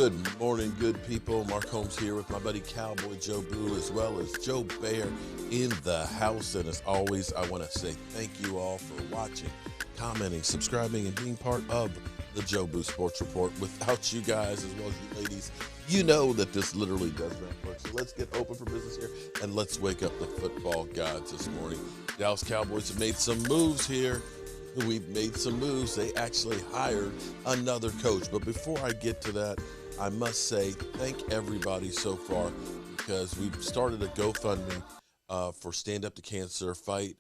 Good morning, good people. Mark Holmes here with my buddy Cowboy Joe Boo, as well as Joe Bear in the house. And as always, I want to say thank you all for watching, commenting, subscribing, and being part of the Joe Boo Sports Report. Without you guys, as well as you ladies, you know that this literally does not work. So let's get open for business here, and let's wake up the football gods this morning. Dallas Cowboys have made some moves here. We've made some moves. They actually hired another coach. But before I get to that, I must say thank everybody so far, because we've started a GoFundMe for Stand Up to Cancer Faith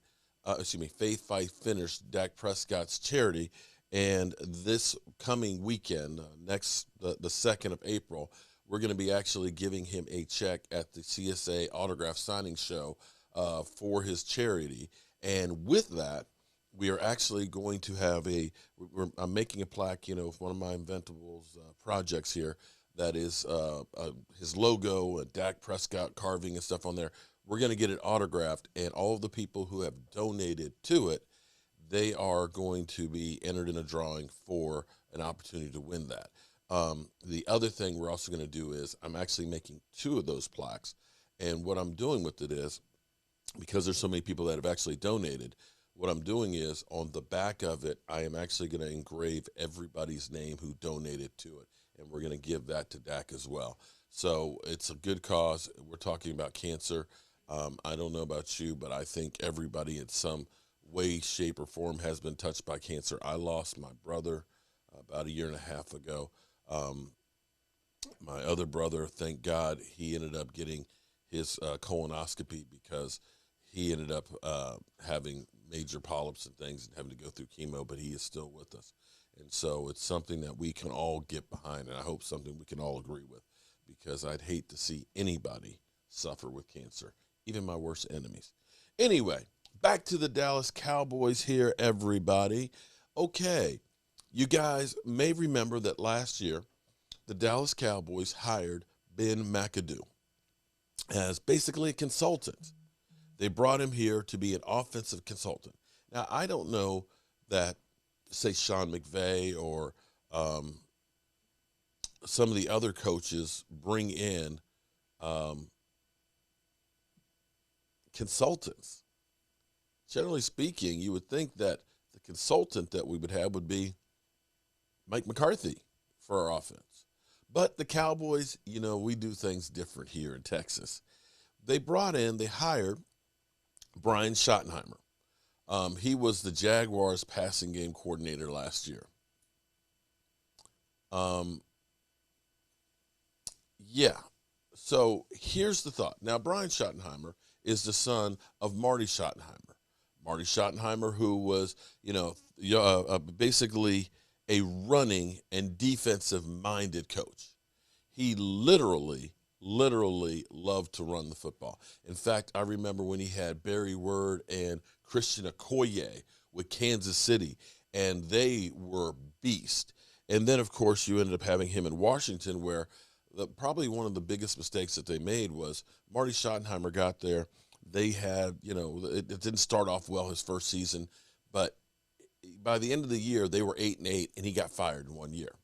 Fight Finish, Dak Prescott's charity. And this coming weekend, the 2nd of April, we're going to be actually giving him a check at the CSA autograph signing show for his charity. And with that, we are actually going to have I'm making a plaque, one of my Inventables projects here that is his logo, a Dak Prescott carving and stuff on there. We're going to get it autographed, and all of the people who have donated to it, they are going to be entered in a drawing for an opportunity to win that. The other thing we're also going to do is I'm actually making 2 of those plaques, and what I'm doing with it is, because there's so many people that have actually donated, what I'm doing is on the back of it, I am actually going to engrave everybody's name who donated to it, and we're going to give that to Dak as well. So it's a good cause. We're talking about cancer. I don't know about you, but I think everybody in some way, shape, or form has been touched by cancer. I lost my brother about 1.5 years ago. My other brother, thank God, he ended up getting his colonoscopy because he ended up having major polyps and things and having to go through chemo, but he is still with us. And so it's something that we can all get behind, and I hope something we can all agree with, because I'd hate to see anybody suffer with cancer, even my worst enemies. Anyway, back to the Dallas Cowboys here, everybody. Okay, you guys may remember that last year the Dallas Cowboys hired Ben McAdoo as basically a consultant. They brought him here to be an offensive consultant. Now, I don't know that, say, Sean McVay or some of the other coaches bring in consultants. Generally speaking, you would think that the consultant that we would have would be Mike McCarthy for our offense. But the Cowboys, we do things different here in Texas. They hired Brian Schottenheimer. He was the Jaguars passing game coordinator last year. So here's the thought. Now, Brian Schottenheimer is the son of Marty Schottenheimer. Marty Schottenheimer, who was, basically a running and defensive-minded coach. He literally loved to run the football. In fact, I remember when he had Barry Word and Christian Okoye with Kansas City, and they were beasts. And then, of course, you ended up having him in Washington, where probably one of the biggest mistakes that they made was Marty Schottenheimer got there. They had, it didn't start off well his first season, but by the end of the year, they were 8-8, and he got fired in 1 year.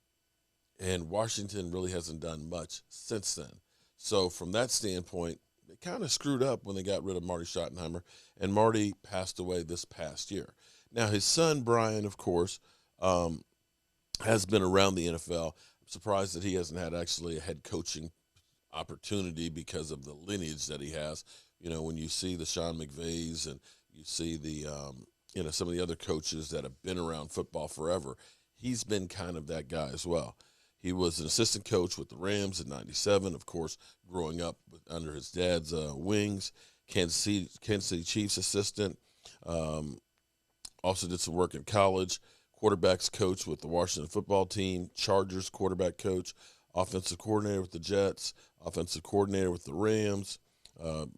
And Washington really hasn't done much since then. So from that standpoint, they kind of screwed up when they got rid of Marty Schottenheimer, and Marty passed away this past year. Now, his son, Brian, of course, has been around the NFL. I'm surprised that he hasn't had actually a head coaching opportunity because of the lineage that he has. When you see the Sean McVays and you see the, some of the other coaches that have been around football forever, he's been kind of that guy as well. He was an assistant coach with the Rams in '97, of course, growing up under his dad's wings. Kansas City Chiefs assistant. Also did some work in college. Quarterbacks coach with the Washington football team. Chargers quarterback coach. Offensive coordinator with the Jets. Offensive coordinator with the Rams.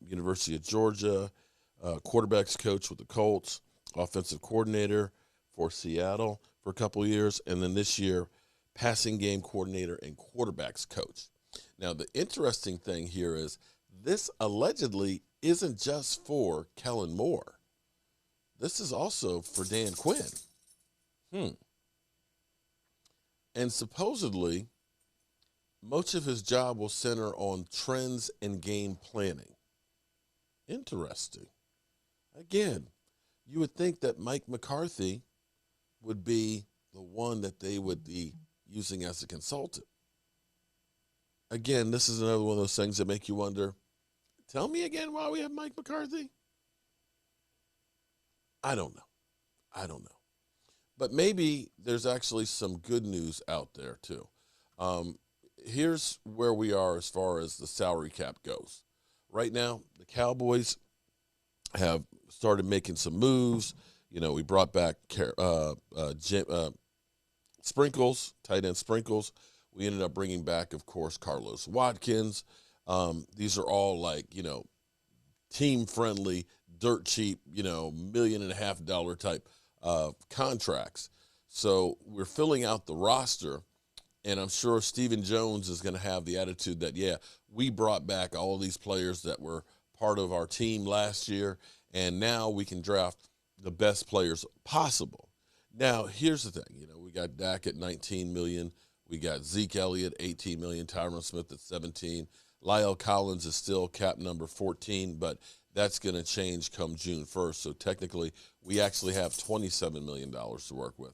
University of Georgia. Quarterbacks coach with the Colts. Offensive coordinator for Seattle for a couple of years. And then this year, passing game coordinator and quarterbacks coach. Now, the interesting thing here is this allegedly isn't just for Kellen Moore. This is also for Dan Quinn. And supposedly, much of his job will center on trends and game planning. Interesting. Again, you would think that Mike McCarthy would be the one that they would be using as a consultant. Again, this is another one of those things that make you wonder, tell me again why we have Mike McCarthy? I don't know. I don't know. But maybe there's actually some good news out there, too. Here's where we are as far as the salary cap goes. Right now, the Cowboys have started making some moves. You know, we brought back Sprinkles, tight end Sprinkles. We ended up bringing back, of course, Carlos Watkins. These are all like, team-friendly, dirt cheap, $1.5 million type contracts. So we're filling out the roster, and I'm sure Stephen Jones is going to have the attitude that, yeah, we brought back all of these players that were part of our team last year, and now we can draft the best players possible. Now, here's the thing. We got Dak at $19 million. We got Zeke Elliott, $18 million. Tyron Smith at $17 million. Lyle Collins is still cap number 14, but that's going to change come June 1st. So technically, we actually have $27 million to work with.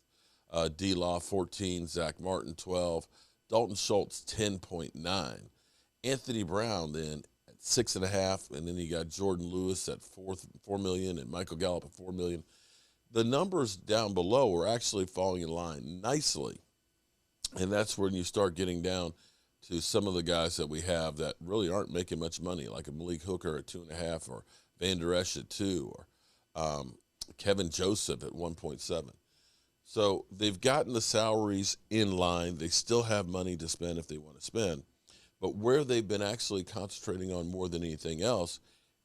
D-Law, 14. Zach Martin, 12. Dalton Schultz, 10.9. Anthony Brown, then, at 6.5. And then you got Jordan Lewis at $4 million and Michael Gallup at $4 million. The numbers down below are actually falling in line nicely. And that's when you start getting down to some of the guys that we have that really aren't making much money, like a Malik Hooker at 2.5, or Van Der Esch at 2, or Kevin Joseph at 1.7. So they've gotten the salaries in line. They still have money to spend if they want to spend. But where they've been actually concentrating on more than anything else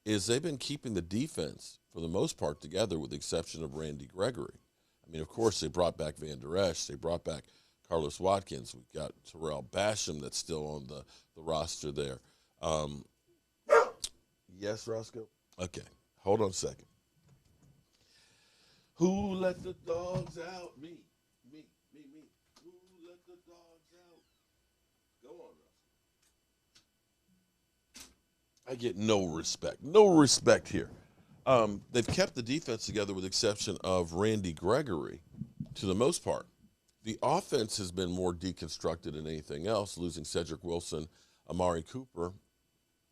is they've been keeping the defense, for the most part, together, with the exception of Randy Gregory. I mean, of course, they brought back Van Der Esch. They brought back Carlos Watkins. We've got Terrell Basham that's still on the roster there. Yes, Roscoe? Okay, hold on a second. Who let the dogs out? Me. Who let the dogs out? Go on, Roscoe. I get no respect. No respect here. They've kept the defense together with the exception of Randy Gregory, to the most part. The offense has been more deconstructed than anything else, losing Cedric Wilson, Amari Cooper,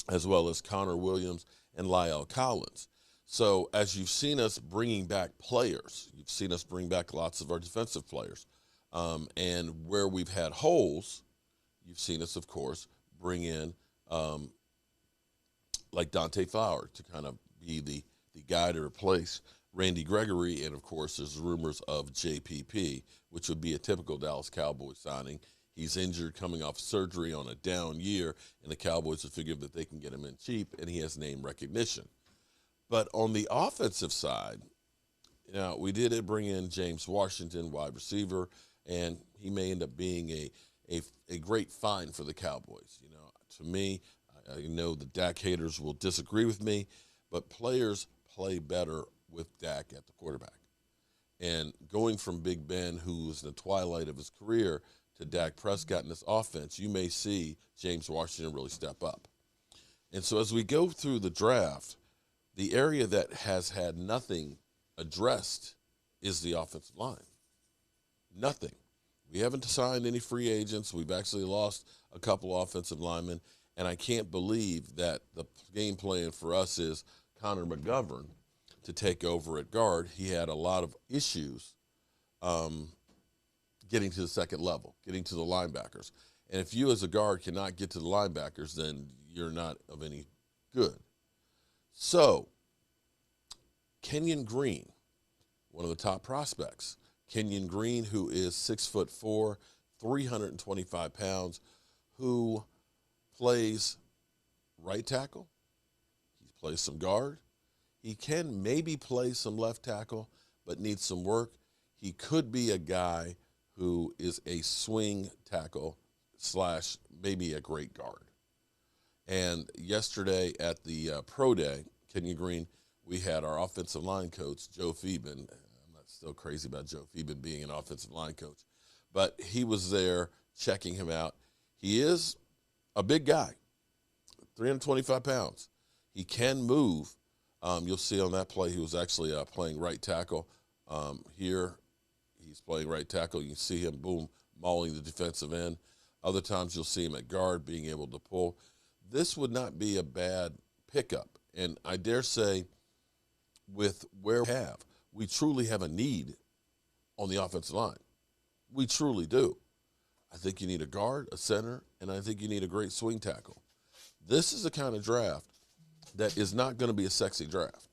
as well as Connor Williams and Lyle Collins. So as you've seen us bringing back players, you've seen us bring back lots of our defensive players. And where we've had holes, you've seen us, of course, bring in like Dante Fowler to kind of be the guy to replace Randy Gregory. And, of course, there's rumors of JPP, which would be a typical Dallas Cowboys signing. He's injured, coming off surgery on a down year, and the Cowboys have figured that they can get him in cheap, and he has name recognition. But on the offensive side, we did bring in James Washington, wide receiver, and he may end up being a great find for the Cowboys. To me, I know the Dak haters will disagree with me, but players play better with Dak at the quarterback. And going from Big Ben, who was in the twilight of his career, to Dak Prescott in this offense, you may see James Washington really step up. And so as we go through the draft, the area that has had nothing addressed is the offensive line. Nothing. We haven't signed any free agents. We've actually lost a couple offensive linemen, and I can't believe that the game plan for us is Connor McGovern to take over at guard. He had a lot of issues getting to the second level, getting to the linebackers. And if you as a guard cannot get to the linebackers, then you're not of any good. So, Kenyon Green, one of the top prospects. Kenyon Green, who is 6'4", 325 pounds, who plays right tackle. He plays some guard. He can maybe play some left tackle, but needs some work. He could be a guy who is a swing tackle / maybe a great guard. And yesterday at the pro day, Kenyon Green, we had our offensive line coach, Joe Phoeben. I'm not still crazy about Joe Phoeben being an offensive line coach, but he was there checking him out. He is a big guy, 325 pounds. He can move. You'll see on that play he was actually playing right tackle. Here he's playing right tackle. You can see him, boom, mauling the defensive end. Other times you'll see him at guard being able to pull. This would not be a bad pickup. And I dare say with where we truly have a need on the offensive line. We truly do. I think you need a guard, a center, and I think you need a great swing tackle. This is the kind of draft that is not going to be a sexy draft.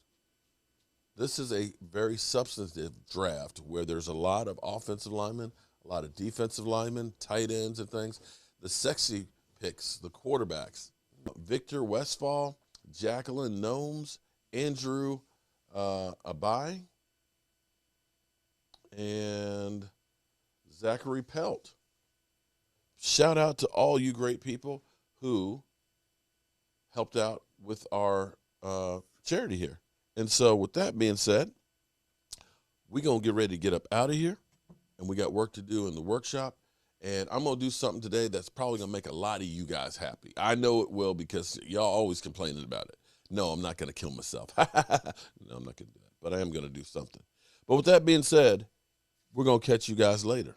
This is a very substantive draft where there's a lot of offensive linemen, a lot of defensive linemen, tight ends and things. The sexy picks, the quarterbacks, Victor Westphal, Jacqueline Gnomes, Andrew Abai, and Zachary Pelt. Shout out to all you great people who helped out with our charity here. And so with that being said, we're going to get ready to get up out of here, and we got work to do in the workshop. And I'm going to do something today that's probably going to make a lot of you guys happy. I know it will because y'all always complaining about it. No, I'm not going to kill myself. No, I'm not going to do that, but I am going to do something. But with that being said, we're going to catch you guys later.